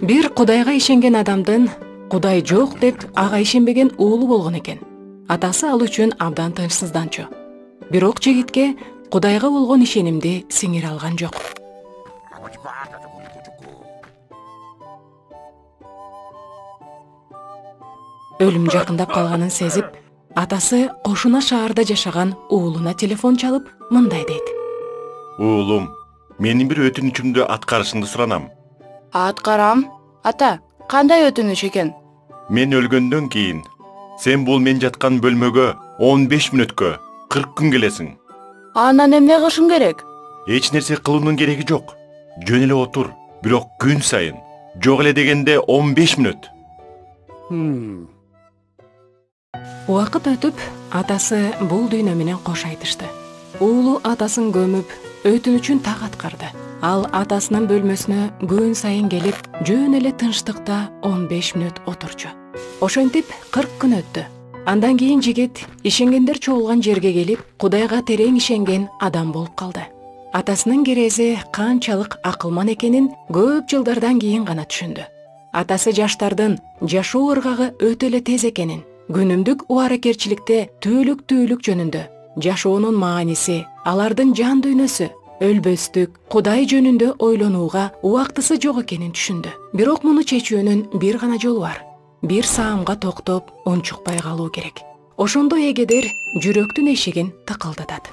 Бир Кудайга ишенген адамдын Кудай жок деп ага ишенбеген уулу болгон экен. Атасы ал үчүн абдан тынчсызданчу. Бирок жигитке Кудайга болгон ишенимди сиңире алган жок. Өлүм жакындап калганын сезип, атасы кошуна шаарда жашаган уулуна телефон чалып, мындай дейт. Уулум, менин бир өтүнүчүмдү аткарышыңды суранам. Аткарам. Ата, кандай өтүнүч экен? Мен өлгөндөн кийин сен бул мен жаткан бөлмөгө 15 мүнөткө 40 күн келесиң. Анан эмне кылышым керек? Эч нерсе кылуунун кереги жок. Жөн эле отур, бирок күн сайын. Жок эле дегенде 15 мүнөт. Убакыт өтүп, атасы бул дүйнө менен кош айтышты. Уулу атасын көмүп, өтүнүчүн так аткарды. Ал атасынын бөлмөсүнө күн сайын келип, жөн эле тынчтыкта 15 мүнөт отурчу. Ошентип 40 күн өттү. Андан кийин жигит ишенгендер чогулган жерге келип, Кудайга терең ишенген адам болуп калды. Атасынын керези канчалык акылман экенин көп жылдардан кийин гана түшүндү. Атасы жаштардын жашоо ыргагы өтө эле тез экенин, күнүмдүк убаракерчиликте түйлүк жөнүндө, жашоонун мааниси, алардын жан дүйнөсү, өлбөстүк, Кудай жөнүндө ойлонууга убактысы жок экенин түшүндү. Бирок муну чечүүнүн бир гана жолу бар. Бир саамга токтоп, унчукпай калуу керек. Ошондо эгедер жүрөктүн эшигин тыкылдатат.